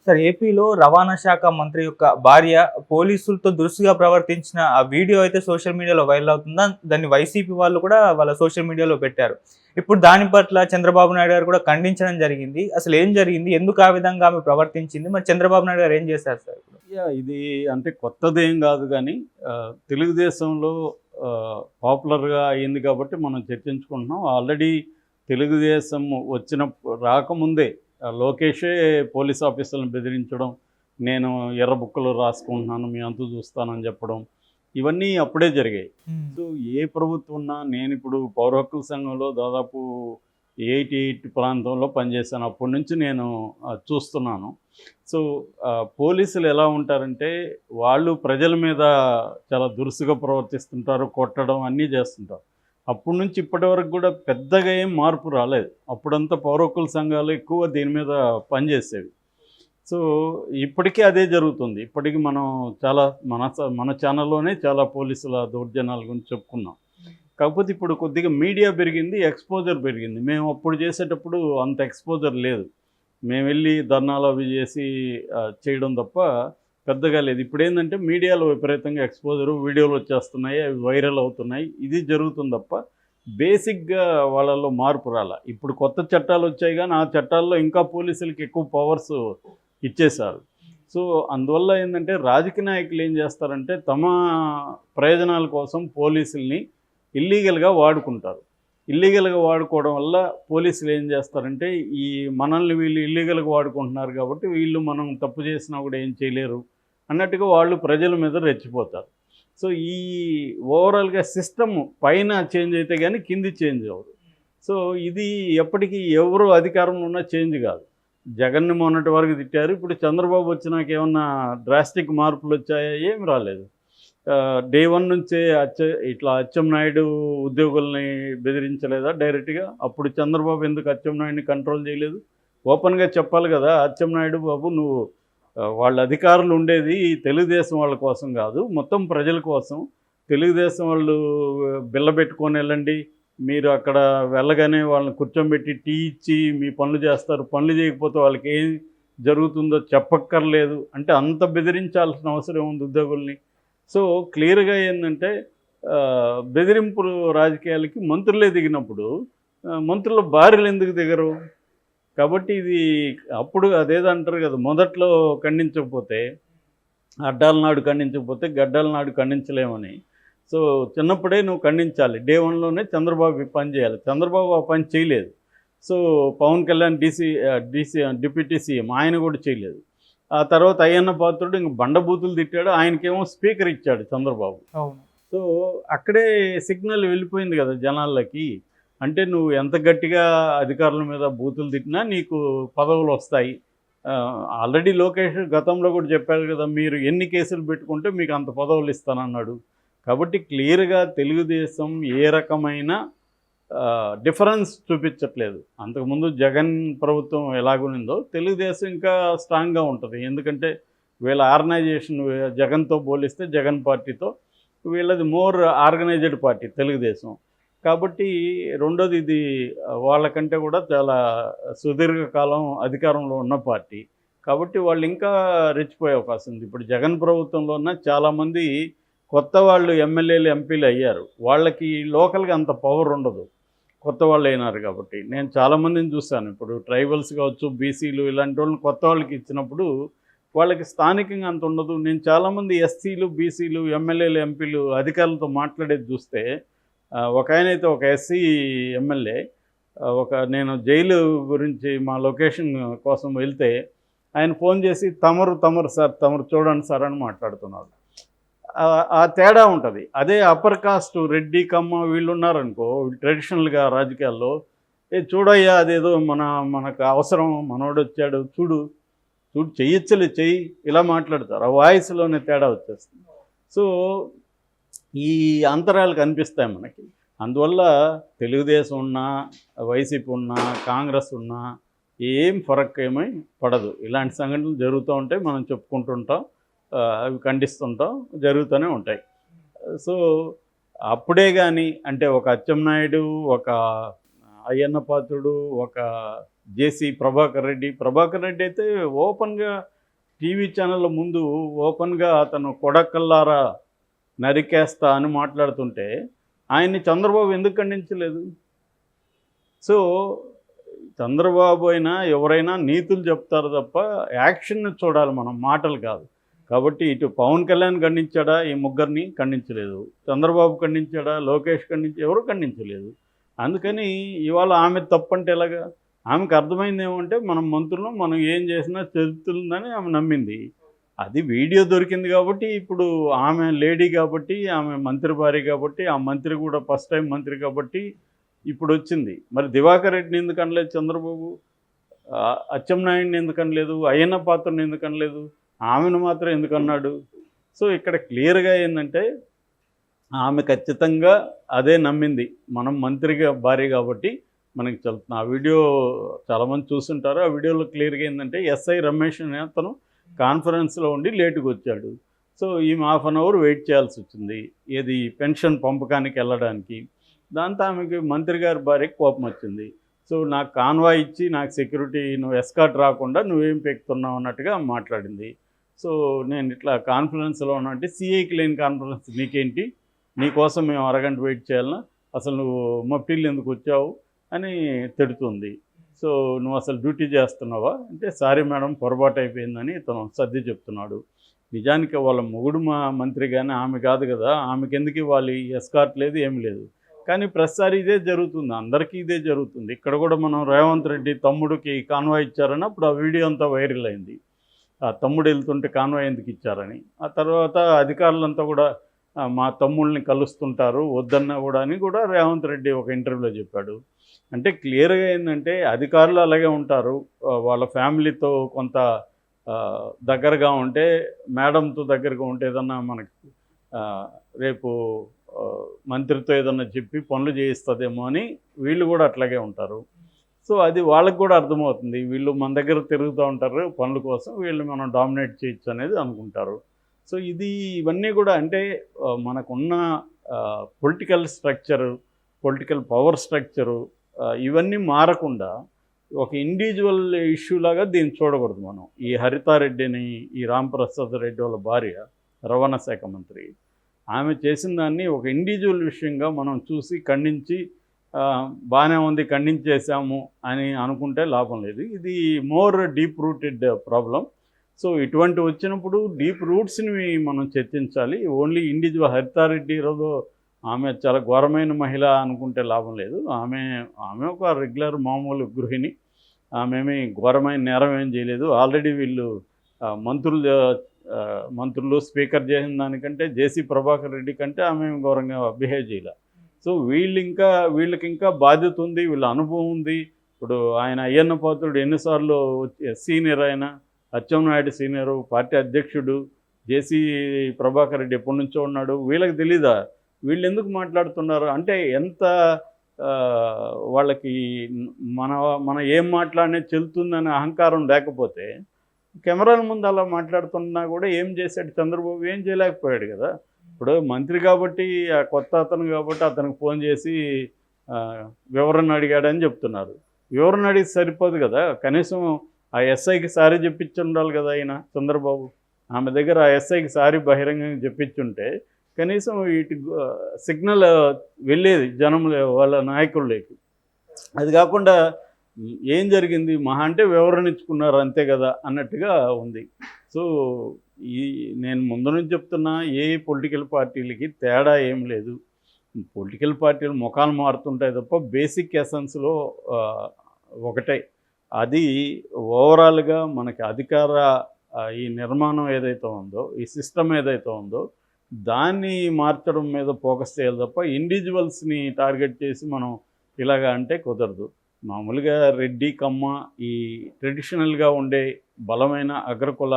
Sir ఏపీలో రవాణా శాఖ మంత్రి యొక్క భార్య పోలీసులతో దురుసుగా ప్రవర్తించిన ఆ వీడియో అయితే సోషల్ మీడియాలో వైరల్ అవుతుందా? దాన్ని వైసీపీ వాళ్ళు కూడా వాళ్ళ సోషల్ మీడియాలో పెట్టారు. ఇప్పుడు దాని పట్ల చంద్రబాబు నాయుడు గారు కూడా ఖండించడం జరిగింది. అసలు ఏం జరిగింది? ఎందుకు ఆ విధంగా ఆమె ప్రవర్తించింది? మరి చంద్రబాబు నాయుడు గారు ఏం చేశారు సార్ ఇప్పుడు? ఇది అంటే కొత్తదేం గాదు గానీ తెలుగుదేశంలో పాపులర్‌గా అయింది కాబట్టి మనం చర్చించుకుంటున్నాం. ఆల్రెడీ తెలుగుదేశం రాకముందే లోకేషే పోలీస్ ఆఫీసర్‌లను బెదిరించడం, నేను ఎర్ర బుక్కులో రాసుకుంటున్నాను, మీ అంతు చూస్తానని చెప్పడం, ఇవన్నీ అప్పుడే జరిగాయి. సో ఏ ప్రభుత్వం ఉన్నా నేనిప్పుడు పౌర హక్కుల సంఘంలో దాదాపు 88 ప్రాంతంలో పనిచేశాను. అప్పటి నుంచి నేను చూస్తున్నాను. సో పోలీసులు ఎలా ఉంటారంటే వాళ్ళు ప్రజల మీద చాలా దురుసుగా ప్రవర్తిస్తుంటారు, కొట్టడం అన్నీ చేస్తుంటారు. అప్పటి నుంచి ఇప్పటి వరకు కూడా పెద్దగా ఏం మార్పు రాలేదు. అప్పుడంతా పౌర హక్కుల సంఘాలు ఎక్కువ దీని మీద పనిచేసేవి. సో ఇప్పటికీ అదే జరుగుతుంది. ఇప్పటికీ మనం చాలా మన ఛానల్లోనే చాలా పోలీసుల దౌర్జన్యాల గురించి చెప్పుకున్నాం. కాకపోతే ఇప్పుడు కొద్దిగా మీడియా పెరిగింది, ఎక్స్పోజర్ పెరిగింది. మేము అప్పుడు చేసేటప్పుడు అంత ఎక్స్పోజర్ లేదు. మేము వెళ్ళి ధర్నాలు అవి చేసి చేయడం తప్ప పెద్దగా లేదు. ఇప్పుడేంటంటే మీడియాలో విపరీతంగా ఎక్స్పోజరు, వీడియోలు వచ్చేస్తున్నాయి, అవి వైరల్ అవుతున్నాయి. ఇది జరుగుతుంది తప్ప బేసిక్గా వాళ్ళలో మార్పు రాలా. ఇప్పుడు కొత్త చట్టాలు వచ్చాయి కానీ ఆ చట్టాల్లో ఇంకా పోలీసులకి ఎక్కువ పవర్స్ ఇచ్చేశారు. సో అందువల్ల ఏంటంటే రాజకీయ నాయకులు ఏం చేస్తారంటే తమ ప్రయోజనాల కోసం పోలీసుల్ని ఇల్లీగల్గా వాడుకుంటారు. ఇల్లీగల్గా వాడుకోవడం వల్ల పోలీసులు ఏం చేస్తారంటే మనల్ని వీళ్ళు ఇల్లీగల్గా వాడుకుంటున్నారు కాబట్టి వీళ్ళు మనం తప్పు చేసినా కూడా ఏం చేయలేరు అన్నట్టుగా వాళ్ళు ప్రజల మీద రెచ్చిపోతారు. సో ఓవరాల్గా సిస్టమ్ పైన చేంజ్ అయితే కానీ కింది చేంజ్ అవ్వదు. సో ఇది ఎప్పటికీ ఎవరు అధికారంలో ఉన్నా చేంజ్ కాదు. జగన్ని మొన్నటి వరకు తిట్టారు, ఇప్పుడు చంద్రబాబు వచ్చినాక ఏమన్నా డ్రాస్టిక్ మార్పులు వచ్చాయా? ఏం రాలేదు. డే 1 నుంచే ఇట్లా అచ్చెన్నాయుడు ఉద్యోగుల్ని బెదిరించలేదా డైరెక్ట్గా? అప్పుడు చంద్రబాబు ఎందుకు అచ్చెన్నాయుడిని కంట్రోల్ చేయలేదు? ఓపెన్గా చెప్పాలి కదా, అచ్చెన్నాయుడు బాబు నువ్వు వాళ్ళ అధికారులు ఉండేది తెలుగుదేశం వాళ్ళ కోసం కాదు, మొత్తం ప్రజల కోసం. తెలుగుదేశం వాళ్ళు బిల్ల పెట్టుకొని వెళ్ళండి, మీరు అక్కడ వెళ్ళగానే వాళ్ళని కూర్చోబెట్టి టీ ఇచ్చి మీ పనులు చేస్తారు, పనులు చేయకపోతే వాళ్ళకి ఏం జరుగుతుందో చెప్పక్కర్లేదు అంటే అంత బెదిరించాల్సిన అవసరం ఉంది ఉద్యోగుల్ని. సో క్లియర్గా ఏంటంటే బెదిరింపులు రాజకీయాలకి మంత్రులే దిగినప్పుడు మంత్రుల భార్యలు ఎందుకు దిగరు? కాబట్టి ఇది అప్పుడు అదేదో అంటారు కదా, మొదట్లో ఖండించకపోతే అడ్డాల నాడు ఖండించకపోతే గడ్డాల నాడు ఖండించలేమని. సో చిన్నప్పుడే నువ్వు ఖండించాలి. డే 1లోనే చంద్రబాబు పని చేయాలి. చంద్రబాబు ఆ పని చేయలేదు. So Pawan Kalyan deputy CM ఆయన కూడా చేయలేదు. ఆ తర్వాత అయ్యన్న పాత్రుడు ఇంక బండబూతులు తిట్టాడు, ఆయనకేమో స్పీకర్ ఇచ్చాడు చంద్రబాబు. సో అక్కడే సిగ్నల్ వెళ్ళిపోయింది కదా జనాలకి. అంటే నువ్వు ఎంత గట్టిగా అధికారుల మీద బూతులు తిట్టినా నీకు పదవులు వస్తాయి. ఆల్రెడీ లోకేష్ గతంలో కూడా చెప్పారు కదా, మీరు ఎన్ని కేసులు పెట్టుకుంటే మీకు అంత పదవులు ఇస్తానన్నాడు. కాబట్టి క్లియర్గా తెలుగుదేశం ఏ రకమైన డిఫరెన్స్ చూపించట్లేదు. అంతకుముందు జగన్ ప్రభుత్వం ఎలాగునిందో తెలుగుదేశం ఇంకా స్ట్రాంగ్గా ఉంటుంది. ఎందుకంటే వీళ్ళ ఆర్గనైజేషన్ జగన్తో పోలిస్తే జగన్ పార్టీతో వీళ్ళది మోర్ ఆర్గనైజ్డ్ పార్టీ తెలుగుదేశం. కాబట్టి రెండోది ఇది వాళ్ళకంటే కూడా చాలా సుదీర్ఘకాలం అధికారంలో ఉన్న పార్టీ. కాబట్టి వాళ్ళు ఇంకా రెచ్చిపోయే అవకాశం ఉంది. ఇప్పుడు జగన్ ప్రభుత్వంలో ఉన్న చాలామంది కొత్త వాళ్ళు ఎమ్మెల్యేలు ఎంపీలు అయ్యారు. వాళ్ళకి లోకల్గా అంత పవర్ ఉండదు, కొత్త వాళ్ళు అయినారు కాబట్టి. నేను చాలామందిని చూశాను. ఇప్పుడు ట్రైబల్స్ కావచ్చు, బీసీలు ఇలాంటి వాళ్ళని కొత్త వాళ్ళకి ఇచ్చినప్పుడు వాళ్ళకి స్థానికంగా అంత ఉండదు. నేను చాలామంది ఎస్సీలు, బీసీలు, ఎమ్మెల్యేలు, ఎంపీలు అధికారులతో మాట్లాడేది చూస్తే ఒక ఆయనైతే ఒక ఎస్సీ ఎమ్మెల్యే నేను జైలు గురించి మా లొకేషన్ కోసం వెళ్తే ఆయన ఫోన్ చేసి తమరు సార్, తమరు చూడండి సార్ అని మాట్లాడుతున్నాడు. ఆ తేడా ఉంటుంది. అదే అప్పర్ కాస్ట్ రెడ్డి, కమ్మ వీళ్ళు ఉన్నారనుకో ట్రెడిషనల్గా రాజకీయాల్లో, చూడయ్యా అదేదో మనకు అవసరం, మనోడు వచ్చాడు చూడు చెయ్యి ఇలా మాట్లాడతారు. ఆ వాయిస్లోనే తేడా వచ్చేస్తుంది. సో ఈ అంతరాలు కనిపిస్తాయి మనకి. అందువల్ల తెలుగుదేశం ఉన్నా, వైసీపీ ఉన్నా, కాంగ్రెస్ ఉన్నా ఏం ఫరక్ ఏమీ పడదు. ఇలాంటి సంఘటనలు జరుగుతూ ఉంటాయి, మనం చెప్పుకుంటుంటాం, అవి ఖండిస్తుంటాం, జరుగుతూనే ఉంటాయి. సో అప్పుడే కానీ అంటే ఒక అచ్చెన్నాయుడు, ఒక అయ్యన్న పాత్రుడు, ఒక జేసీ ప్రభాకర్ రెడ్డి అయితే ఓపెన్గా టీవీ ఛానళ్ళ ముందు ఓపెన్గా అతను కొడకల్లారా నరికేస్తా అని మాట్లాడుతుంటే ఆయన్ని చంద్రబాబు ఎందుకు ఖండించలేదు? సో చంద్రబాబు అయినా ఎవరైనా నీతులు చెప్తారు తప్ప యాక్షన్ చూడాలి మనం, మాటలు కాదు. కాబట్టి ఇటు పవన్ కళ్యాణ్ ఖండించాడా? ఈ ముగ్గురిని ఖండించలేదు. చంద్రబాబు ఖండించాడా? లోకేష్ ఎవరు ఖండించలేదు. అందుకని ఇవాళ ఆమె తప్పంటే ఎలాగా? ఆమెకు అర్థమైంది ఏమంటే మనం మంత్రులు మనం ఏం చేసినా చెల్లుతుందని ఆమె నమ్మింది. అది వీడియో దొరికింది కాబట్టి ఇప్పుడు ఆమె లేడీ కాబట్టి, ఆమె మంత్రి భార్య కాబట్టి, ఆ మంత్రి కూడా ఫస్ట్ టైం మంత్రి కాబట్టి ఇప్పుడు వచ్చింది. మరి దివాకర్ రెడ్డిని ఎందుకు అనలేదు చంద్రబాబు? అచ్చెన్నాయుడిని ఎందుకు అనలేదు? అయ్యన్న పాత్రని ఎందుకు అనలేదు? ఆమెను మాత్రం ఎందుకు అన్నాడు? సో ఇక్కడ క్లియర్గా ఏంటంటే ఆమె ఖచ్చితంగా అదే నమ్మింది, మనం మంత్రిగా భార్య కాబట్టి మనకి చెల్లుతుంది. ఆ వీడియో చాలామంది చూస్తుంటారు. ఆ వీడియోలో క్లియర్గా ఏంటంటే ఎస్ఐ రమేష్ అనే అతను కాన్ఫరెన్స్లో ఉండి లేటుగా వచ్చాడు. సో ఈమె ½ అన్ అవర్ వెయిట్ చేయాల్సి వచ్చింది, ఏది పెన్షన్ పంపకానికి వెళ్ళడానికి. దాంతో ఆమెకి మంత్రి గారి భార్యకి కోపం వచ్చింది. సో నాకు కాన్వాయ్ ఇచ్చి నాకు సెక్యూరిటీ నువ్వు ఎస్కార్ట్ రాకుండా నువ్వేం పెక్కుతున్నావు అన్నట్టుగా మాట్లాడింది. సో నేను ఇట్లా కాన్ఫరెన్స్లో ఉన్నా అంటే సిఐకి లేని కాన్ఫరెన్స్ నీకేంటి, నీకోసం మేము అరగంట వెయిట్ చేయాలన్నా, అసలు నువ్వు మఫ్టీలు ఎందుకు వచ్చావు అని తిడుతుంది. సో నువ్వు అసలు డ్యూటీ చేస్తున్నావా అంటే సారీ మేడం పొరపాటు అయిపోయిందని ఇతను సర్ది చెప్తున్నాడు. నిజానికి వాళ్ళ మొగుడు మా మంత్రి కానీ ఆమె కాదు కదా, ఆమెకి ఎందుకు ఇవ్వాలి? ఎస్కార్ట్ లేదు, ఏమి లేదు. కానీ ప్రతిసారి ఇదే జరుగుతుంది, అందరికీ ఇదే జరుగుతుంది. ఇక్కడ కూడా మనం రేవంత్ రెడ్డి తమ్ముడికి కాన్వాయ్ ఇచ్చారని అప్పుడు ఆ వీడియో అంతా వైరల్ అయింది. ఆ తమ్ముడు వెళ్తుంటే కాన్వాయ్ ఎందుకు ఇచ్చారని. ఆ తర్వాత అధికారులంతా కూడా మా తమ్ముళ్ళని కలుస్తుంటారు వద్దన్నా కూడా అని కూడా రేవంత్ రెడ్డి ఒక ఇంటర్వ్యూలో చెప్పాడు. అంటే క్లియర్గా ఏంటంటే అధికారులు అలాగే ఉంటారు, వాళ్ళ ఫ్యామిలీతో కొంత దగ్గరగా ఉంటే, మేడంతో దగ్గరగా ఉంటే ఏదన్నా మనకి రేపు మంత్రితో ఏదన్నా చెప్పి పనులు చేయిస్తుందేమో అని వీళ్ళు కూడా అట్లాగే ఉంటారు. సో అది వాళ్ళకు కూడా అర్థమవుతుంది, వీళ్ళు మన దగ్గర తిరుగుతూ ఉంటారు పనుల కోసం, వీళ్ళు మనం డామినేట్ చేయొచ్చు అనేది అనుకుంటారు. సో ఇవన్నీ కూడా అంటే మనకున్న political structure, political power structure ఇవన్నీ మారకుండా ఒక ఇండివిజువల్ ఇష్యూ లాగా దీన్ని చూడకూడదు మనం. ఈ హరితారెడ్డిని, ఈ రాంప్రసాద్ రెడ్డి వాళ్ళ భార్య రవాణా శాఖ మంత్రి, ఆమె చేసిన దాన్ని ఒక ఇండివిజువల్ విషయంగా మనం చూసి ఖండించి బాగానే ఉంది ఖండించేసాము అని అనుకుంటే లాభం లేదు. ఇది more deep rooted problem. So ఇటువంటి వచ్చినప్పుడు డీప్ రూట్స్ని మనం చర్చించాలి. ఓన్లీ ఇండివిజువల్ హరితారెడ్డి ఈరోజు ఆమె చాలా ఘోరమైన మహిళ అనుకుంటే లాభం లేదు. ఆమె ఒక రెగ్యులర్ మామూలు గృహిణి, ఆమె ఘోరమైన నేరం ఏం చేయలేదు. ఆల్రెడీ వీళ్ళు మంత్రులు స్పీకర్ చేసిన దానికంటే జేసీ ప్రభాకర్ రెడ్డి కంటే ఆమె ఘోరంగా బిహేవ్ చేయలే. సో వీళ్ళకి ఇంకా బాధ్యత ఉంది, వీళ్ళ అనుభవం ఉంది. ఇప్పుడు ఆయన అయ్యన్న పాత్రుడు ఎన్నిసార్లు సీనియర్, ఆయన అచ్చెన్నాయుడు సీనియరు, పార్టీ అధ్యక్షుడు, జేసీ ప్రభాకర్ రెడ్డి ఎప్పటి నుంచో ఉన్నాడు. వీళ్ళకి తెలీదా వీళ్ళు ఎందుకు మాట్లాడుతున్నారు అంటే? ఎంత వాళ్ళకి మన ఏం మాట్లాడినా చెల్లుతుందనే అహంకారం లేకపోతే కెమెరాల ముందు అలా మాట్లాడుతున్నా కూడా ఏం చేశాడు చంద్రబాబు? ఏం చేయలేకపోయాడు కదా. ఇప్పుడు మంత్రి కాబట్టి, ఆ కొత్త అతను కాబట్టి అతనికి ఫోన్ చేసి వివరణ అడిగాడని చెప్తున్నారు. వివరణ అడిగి సరిపోదు కదా, కనీసం ఆ ఎస్ఐకి సారీ చెప్పించి ఉండాలి కదా ఆయన చంద్రబాబు. ఆమె దగ్గర ఆ ఎస్ఐకి సారీ బహిరంగంగా చెప్పించుంటే కనీసం వీటి సిగ్నల్ వెళ్ళేది జనంలో, వాళ్ళ నాయకుల్లోకి. అది కాకుండా ఏం జరిగింది మహా అంటే వివరణ ఇచ్చుకున్నారు అంతే కదా అన్నట్టుగా ఉంది. సో నేను ముందు నుంచి చెప్తున్నా, ఏ పొలిటికల్ పార్టీలకి తేడా ఏం లేదు. పొలిటికల్ పార్టీలు ముఖాలు మారుతుంటాయి తప్ప బేసిక్ ఎసెన్స్లో ఒకటే. అది ఓవరాల్గా మనకి అధికార ఈ నిర్మాణం ఏదైతే ఉందో, ఈ సిస్టమ్ ఏదైతే ఉందో దాన్ని మార్చడం మీద ఫోకస్ చేయాలి తప్ప ఇండివిజువల్స్ని టార్గెట్ చేసి మనం ఇలాగా అంటే కుదరదు. మామూలుగా రెడ్డి కమ్మ ఈ ట్రెడిషనల్గా ఉండే బలమైన అగ్రకుల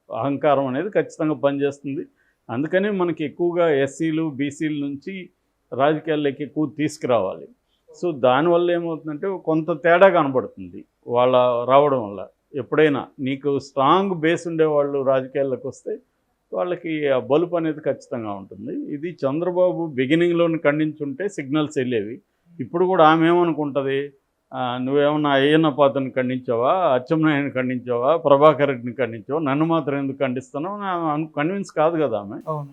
అహంకారం అనేది ఖచ్చితంగా పనిచేస్తుంది. అందుకని మనకి ఎక్కువగా ఎస్సీలు బీసీల నుంచి రాజకీయాల్లోకి ఎక్కువ తీసుకురావాలి. సో దానివల్ల ఏమవుతుందంటే కొంత తేడా కనబడుతుంది వాళ్ళ రావడం వల్ల. ఎప్పుడైనా నీకు స్ట్రాంగ్ బేస్ ఉండేవాళ్ళు రాజకీయాల్లోకి వస్తే వాళ్ళకి ఆ బలుపు అనేది ఖచ్చితంగా ఉంటుంది. ఇది చంద్రబాబు బిగినింగ్లోని ఖండించుంటే సిగ్నల్స్ వెళ్ళేవి. ఇప్పుడు కూడా ఆమె ఏమనుకుంటుంది, నువ్వేమన్నా అయ్యన్న పాత్రని ఖండించావా, అచ్చెన్నాయుడిని ఖండించావా, ప్రభాకర్ రెడ్డిని ఖండించావా, నన్ను మాత్రం ఎందుకు ఖండిస్తున్నావు, కన్విన్స్ కాదు కదా ఆమె. అవును.